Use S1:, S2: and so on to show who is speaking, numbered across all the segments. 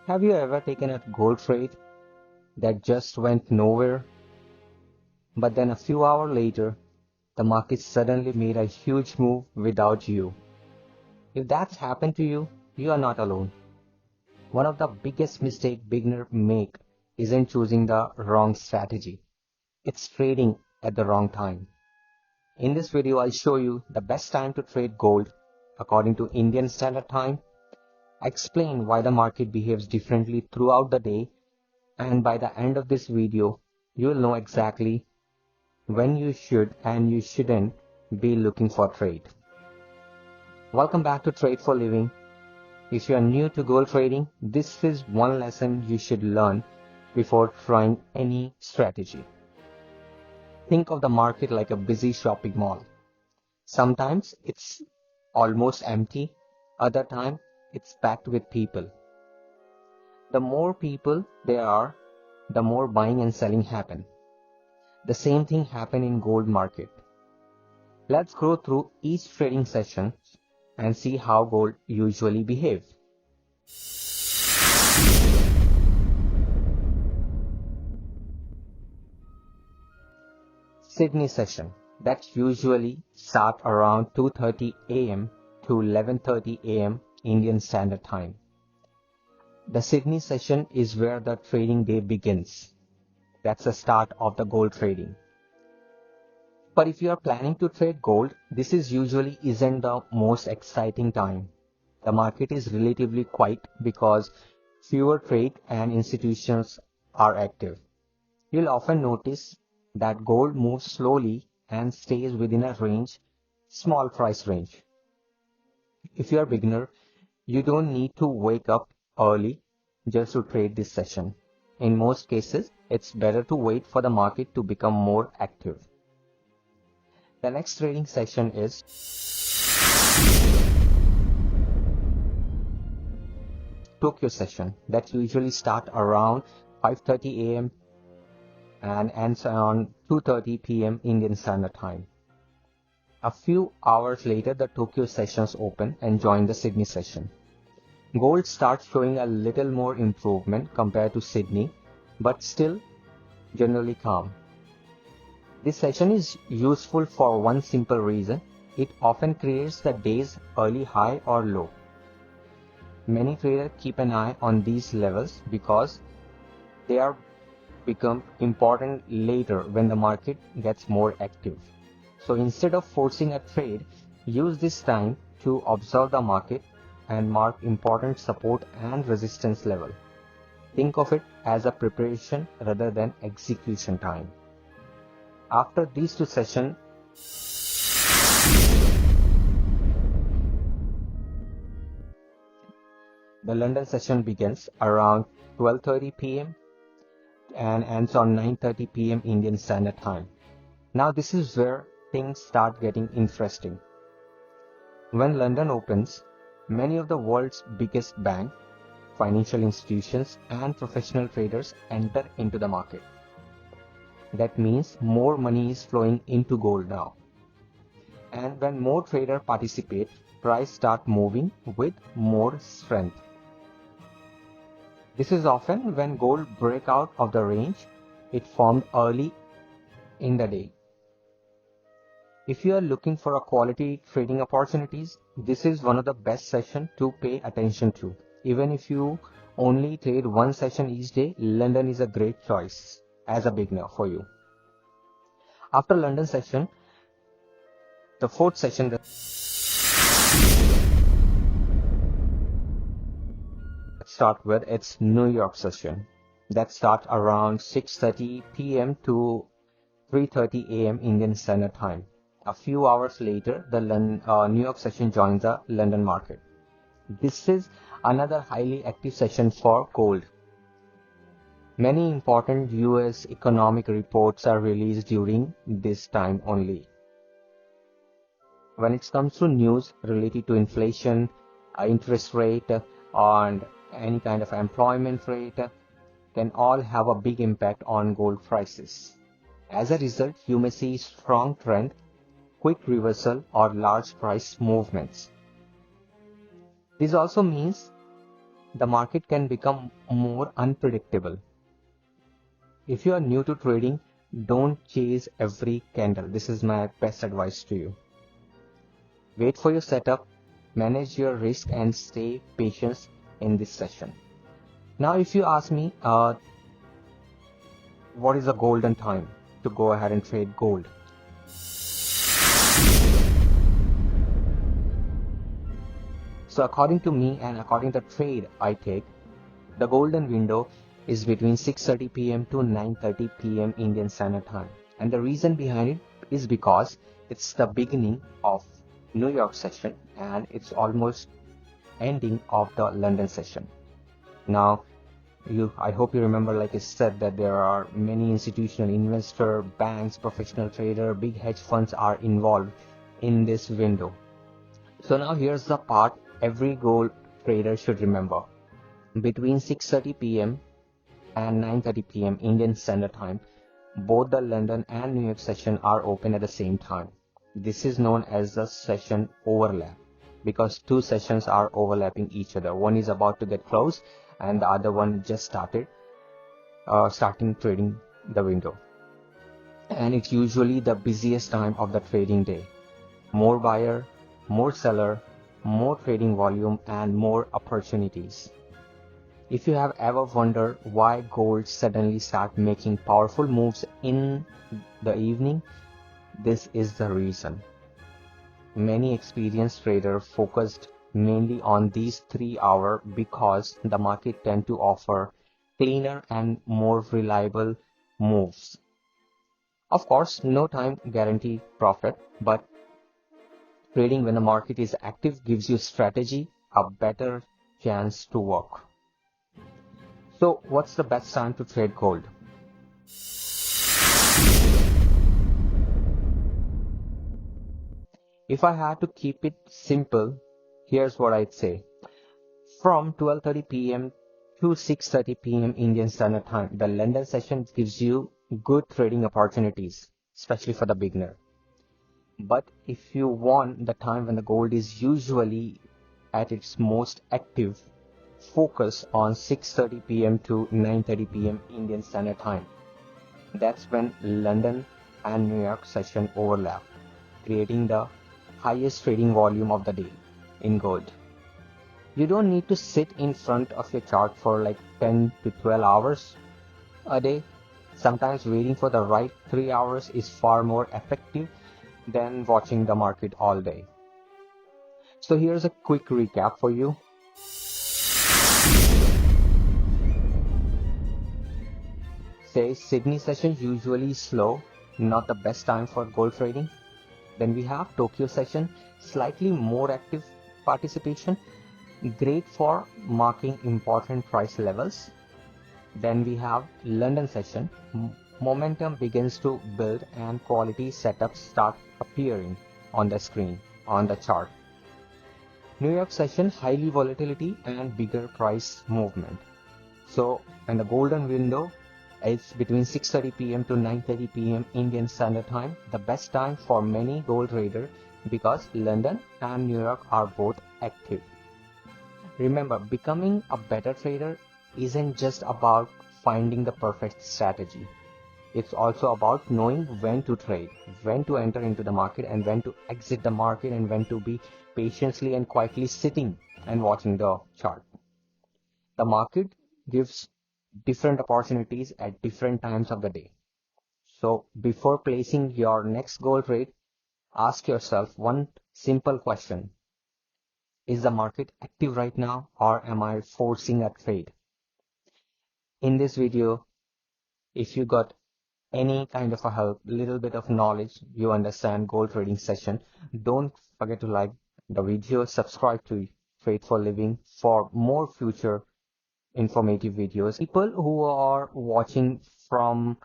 S1: Have you ever taken a gold trade that just went nowhere, but then a few hours later, the market suddenly made a huge move without you? If that's happened to you, you are not alone. One of the biggest mistakes beginners make isn't choosing the wrong strategy. It's trading at the wrong time. In this video, I'll show you the best time to trade gold according to Indian Standard Time. I explain why the market behaves differently throughout the day, and by the end of this video, you will know exactly when you should and you shouldn't be looking for trade. Welcome back to Trade for Living. If you are new to gold trading, this is one lesson you should learn before trying any strategy. Think of the market like a busy shopping mall. Sometimes it's almost empty, other times it's packed with people. The more people there are, the more buying and selling happen. The same thing happen in gold market. Let's go through each trading session and see how gold usually behaves. Sydney session that usually start around 2:30 a.m. to 11:30 a.m. Indian Standard Time. The Sydney session is where the trading day begins. That's the start of the gold trading. But if you are planning to trade gold, this is usually isn't the most exciting time. The market is relatively quiet because fewer trade and institutions are active. You'll often notice that gold moves slowly and stays within a small price range. If you are a beginner, you don't need to wake up early just to trade this session. In most cases, it's better to wait for the market to become more active. The next trading session is Tokyo session that usually start around 5:30 a.m. and ends on 2:30 p.m. Indian Standard Time. A few hours later, the Tokyo sessions open and join the Sydney session. Gold starts showing a little more improvement compared to Sydney, but still generally calm. This session is useful for one simple reason. It often creates the day's early high or low. Many traders keep an eye on these levels because they are become important later when the market gets more active. So instead of forcing a trade, use this time to observe the market and mark important support and resistance level. Think of it as a preparation rather than execution time. After these two sessions, the London session begins around 12:30 p.m. and ends on 9:30 p.m. Indian Standard Time. Now this is where things start getting interesting. When London opens, many of the world's biggest banks, financial institutions, and professional traders enter into the market. That means more money is flowing into gold now. And when more traders participate, price start moving with more strength. This is often when gold break out of the range it formed early in the day. If you are looking for a quality trading opportunities, this is one of the best sessions to pay attention to. Even if you only trade one session each day, London is a great choice as a beginner for you. After London session, the fourth session start with its New York session that starts around 6:30 p.m. to 3:30 a.m. Indian Standard Time. A few hours later, the New York session joins the London market. This is another highly active session for gold. Many important US economic reports are released during this time only. When it comes to news related to inflation, interest rate, and any kind of employment rate, can all have a big impact on gold prices. As a result, you may see strong trend, quick reversal, or large price movements. This also means the market can become more unpredictable. If you are new to trading, don't chase every candle. This is my best advice to you. Wait for your setup, manage your risk, and stay patient in this session. Now, if you ask me, what is a golden time to go ahead and trade gold? So according to me and according to the trade I take, the golden window is between 6:30 p.m. to 9:30 p.m. Indian Standard Time. And the reason behind it is because it's the beginning of New York session and it's almost ending of the London session. Now, I hope you remember, like I said, that there are many institutional investor, banks, professional trader, big hedge funds are involved in this window. So now here's the part every gold trader should remember. Between 6:30 p.m. and 9:30 p.m. Indian Standard Time, both the London and New York session are open at the same time. This is known as the session overlap because two sessions are overlapping each other. One is about to get closed and the other one just starting trading the window. And it's usually the busiest time of the trading day. More buyer, more seller, more trading volume, and more opportunities. If you have ever wondered why gold suddenly start making powerful moves in the evening, this is the reason. Many experienced traders focused mainly on these 3 hours because the market tend to offer cleaner and more reliable moves. Of course, no time guarantee profit, but trading when the market is active gives you strategy, a better chance to work. So what's the best time to trade gold? If I had to keep it simple, here's what I'd say. From 12:30 p.m. to 6:30 p.m. Indian Standard Time, the London session gives you good trading opportunities, especially for the beginner. But if you want the time when the gold is usually at its most active, focus on 6:30 p.m. to 9:30 p.m. Indian Standard Time. That's when London and New York session overlap, creating the highest trading volume of the day in gold. You don't need to sit in front of your chart for like 10 to 12 hours a day. Sometimes waiting for the right 3 hours is far more effective than watching the market all day. So here's a quick recap for you. Say Sydney session usually slow, not the best time for gold trading. Then we have Tokyo session, slightly more active participation, great for marking important price levels. Then we have London session, momentum begins to build and quality setups start appearing on the screen, on the chart. New York session, highly volatility and bigger price movement. So, and the golden window, it's between 6:30 p.m. to 9:30 p.m. Indian Standard Time, the best time for many gold traders because London and New York are both active. Remember, becoming a better trader isn't just about finding the perfect strategy. It's also about knowing when to trade, when to enter into the market and when to exit the market and when to be patiently and quietly sitting and watching the chart. The market gives different opportunities at different times of the day. So before placing your next gold trade, ask yourself one simple question. Is the market active right now or am I forcing a trade? In this video, if you got any kind of a help, little bit of knowledge, you understand gold trading session, don't forget to like the video, subscribe to Trade for Living for more future informative videos. People who are watching from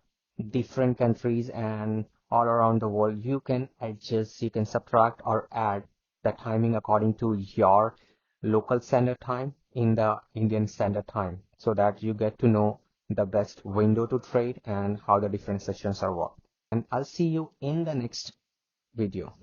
S1: different countries and all around the world, you can adjust, you can subtract or add the timing according to your local standard time in the Indian Standard Time so that you get to know the best window to trade and how the different sessions are worked. And I'll see you in the next video.